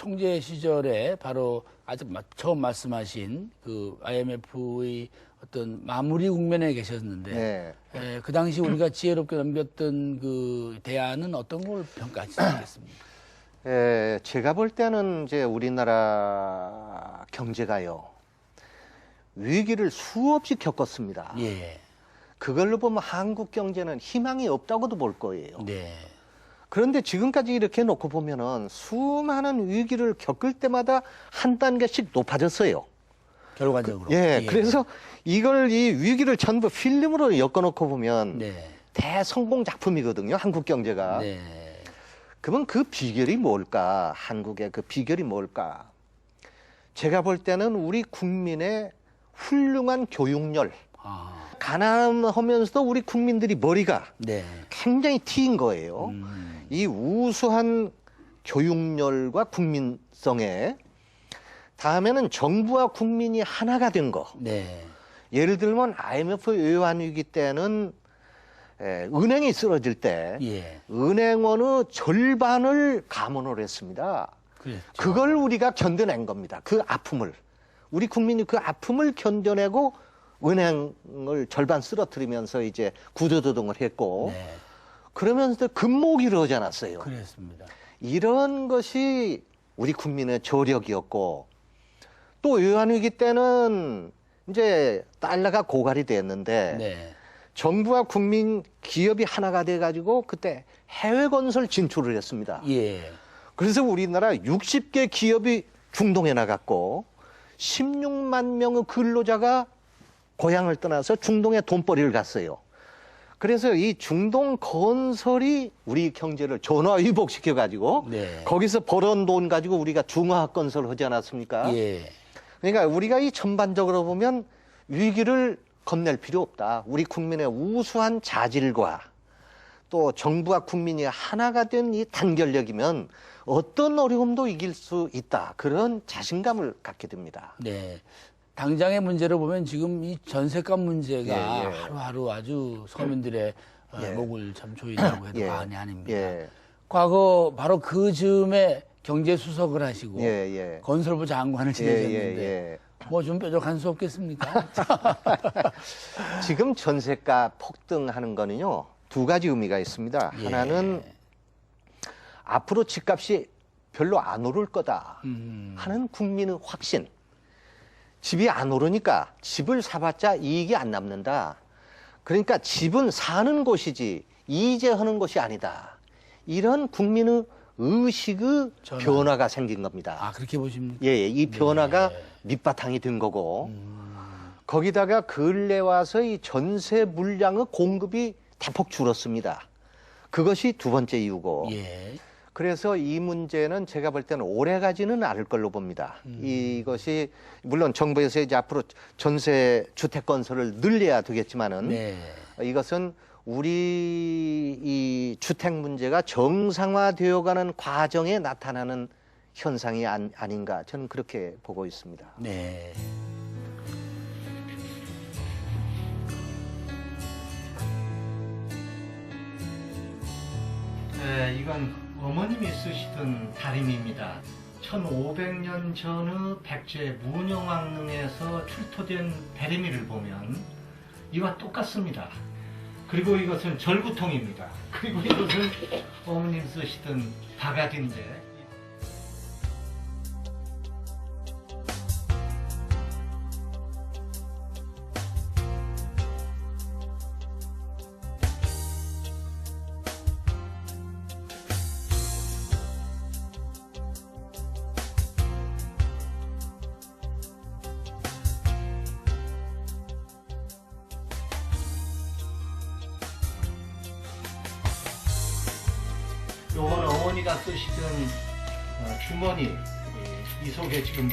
총재 시절에 바로 아주 처음 말씀하신 그 IMF의 어떤 마무리 국면에 계셨는데 그 당시 우리가 지혜롭게 넘겼던 그 대안은 어떤 걸 평가하시겠습니까? 제가 볼 때는 이제 우리나라 경제가요, 위기를 수없이 겪었습니다. 예. 그걸로 보면 한국 경제는 희망이 없다고도 볼 거예요. 네. 그런데 지금까지 이렇게 놓고 보면은 수많은 위기를 겪을 때마다 한 단계씩 높아졌어요. 결과적으로. 그래서 이 위기를 전부 필름으로 엮어놓고 보면 네. 대성공 작품이거든요, 한국 경제가. 네. 그러면 그 비결이 뭘까? 한국의 그 비결이 뭘까? 제가 볼 때는 우리 국민의 훌륭한 교육열. 가난하면서도 우리 국민들이 머리가 네. 굉장히 튀인 거예요. 이 우수한 교육열과 국민성에 다음에는 정부와 국민이 하나가 된 거. 네. 예를 들면 IMF 외환위기 때는 은행이 쓰러질 때 은행원의 절반을 감원을 했습니다. 그랬죠. 그걸 우리가 견뎌낸 겁니다. 그 아픔을. 우리 국민이 그 아픔을 견뎌내고 은행을 절반 쓰러뜨리면서 이제 구조조정을 했고 그러면서 금목이 이루어지 않았어요. 그랬습니다. 이런 것이 우리 국민의 저력이었고 또 외환위기 때는 이제 달러가 고갈이 됐는데 정부와 국민 기업이 하나가 돼가지고 그때 해외 건설 진출을 했습니다. 그래서 우리나라 60개 기업이 중동에 나갔고 16만 명의 근로자가 고향을 떠나서 중동에 돈벌이를 갔어요. 그래서 이 중동 건설이 우리 경제를 전화위복시켜가지고 거기서 벌어온 돈 가지고 우리가 중화학 건설을 하지 않았습니까? 그러니까 우리가 이 전반적으로 보면 위기를 겁낼 필요 없다. 우리 국민의 우수한 자질과 또 정부와 국민이 하나가 된 이 단결력이면 어떤 어려움도 이길 수 있다. 그런 자신감을 갖게 됩니다. 네. 당장의 문제로 보면 지금 이 전세값 문제가 하루하루 아주 서민들의 목을 참 조인다고 해도 과언이 아닙니다. 과거 바로 그 즈음에 경제수석을 하시고 건설부 장관을 지내셨는데 뭐 좀 뾰족한 수 없겠습니까? 지금 전세가 폭등하는 거는요, 두 가지 의미가 있습니다. 하나는 앞으로 집값이 별로 안 오를 거다 하는 국민의 확신. 집이 안 오르니까 집을 사봤자 이익이 안 남는다. 그러니까 집은 사는 곳이지 이재하는 곳이 아니다. 이런 국민의 의식의 변화가 생긴 겁니다. 아, 그렇게 보십니까? 이 변화가 밑바탕이 된 거고 거기다가 근래 와서 이 전세 물량의 공급이 대폭 줄었습니다. 그것이 두 번째 이유고 그래서 이 문제는 제가 볼 때는 오래 가지는 않을 걸로 봅니다. 이것이 물론 정부에서 이제 앞으로 전세 주택 건설을 늘려야 되겠지만은 이것은 우리 이 주택 문제가 정상화되어가는 과정에 나타나는 현상이 아닌가 저는 그렇게 보고 있습니다. 네. 이건 어머님이 쓰시던 다림입니다. 1500년 전의 백제 문영왕릉에서 출토된 다리미를 보면 이와 똑같습니다. 그리고 이것은 절구통입니다. 그리고 이것은 어머님 쓰시던 바가지인데 요건 어머니가 쓰시던 주머니. 이 속에 지금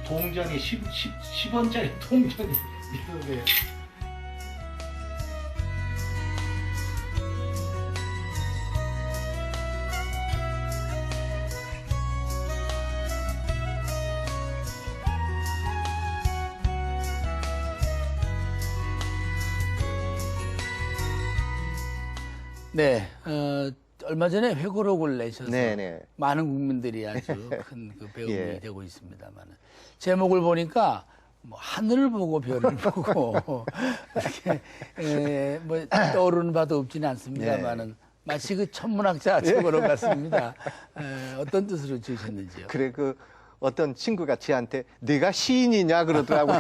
동전이 10원짜리 동전이 이 속에. 네. 얼마 전에 회고록을 내셔서 네네. 많은 국민들이 아주 큰 그 배움이 예. 되고 있습니다만 제목을 보니까 뭐 하늘을 보고 별을 보고 이렇게 뭐 떠오르는 바도 없지는 않습니다만은 마치 그 천문학자 책으로 같습니다. 어떤 뜻으로 지으셨는지요? 그래 그 어떤 친구가 저한테 네가 시인이냐 그러더라고요.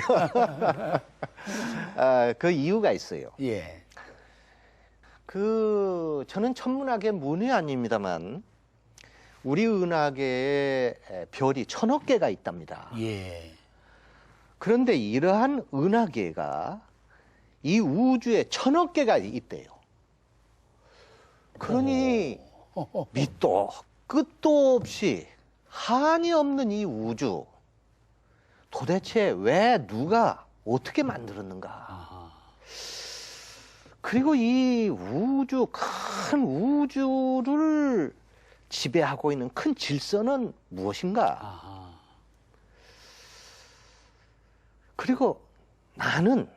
그 이유가 있어요. 예. 저는 천문학의 문외한입니다만 우리 은하계에 별이 1000억 개가 있답니다. 예. 그런데 이러한 은하계가 이 우주에 1000억 개가 있대요. 그러니 밑도 끝도 없이 한이 없는 이 우주 도대체 왜 누가 어떻게 만들었는가? 그리고 이 우주 큰 우주를 지배하고 있는 큰 질서는 무엇인가? 그리고 나는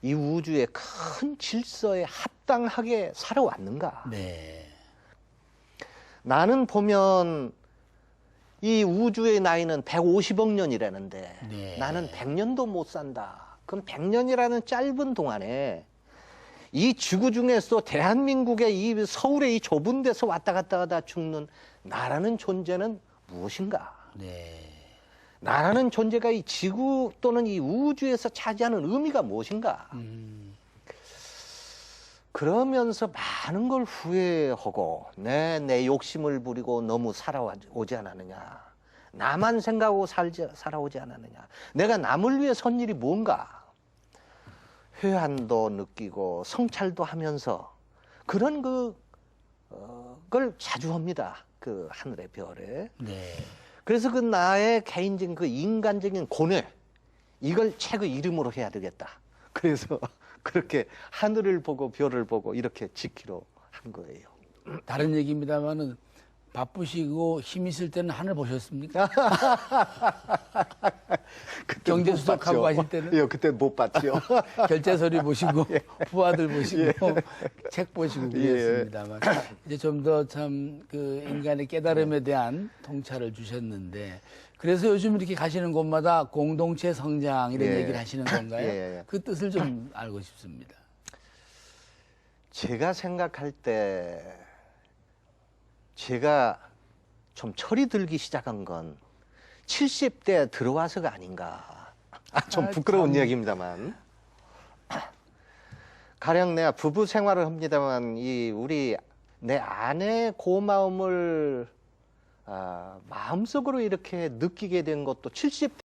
이 우주의 큰 질서에 합당하게 살아왔는가? 네. 나는 보면 이 우주의 나이는 150억 년이라는데 네. 나는 100년도 못 산다. 그럼 100년이라는 짧은 동안에 이 지구 중에서 대한민국의 이 서울의 이 좁은 데서 왔다 갔다 하다 죽는 나라는 존재는 무엇인가? 네. 나라는 존재가 이 지구 또는 이 우주에서 차지하는 의미가 무엇인가? 그러면서 많은 걸 후회하고 내 욕심을 부리고 너무 살아오지 않았느냐. 나만 생각하고 살아오지 않았느냐. 내가 남을 위해 선 일이 뭔가. 회한도 느끼고 성찰도 하면서 그런 걸 자주 합니다. 그 하늘의 별에. 네. 그래서 그 나의 개인적인 그 인간적인 고뇌 이걸 책의 이름으로 해야 되겠다. 그래서 그렇게 하늘을 보고 별을 보고 이렇게 지키러 한 거예요. 다른 얘기입니다만은 바쁘시고 힘 있을 때는 하늘 보셨습니까? 경제 수석하고 하실 때는? 예, 그때 못 봤죠. 결제 서류 보시고 부하들 보시고 책 보시고 그랬습니다만 이제 좀 더 참 그 인간의 깨달음에 대한 통찰을 주셨는데 그래서 요즘 이렇게 가시는 곳마다 공동체 성장 이런 얘기를 하시는 건가요? 그 뜻을 좀 알고 싶습니다. 제가 생각할 때 제가 좀 철이 들기 시작한 건 70대 들어와서가 아닌가. 좀 부끄러운 이야기입니다만. 가령 내가 부부 생활을 합니다만 내 아내의 고마움을 마음속으로 이렇게 느끼게 된 것도 70대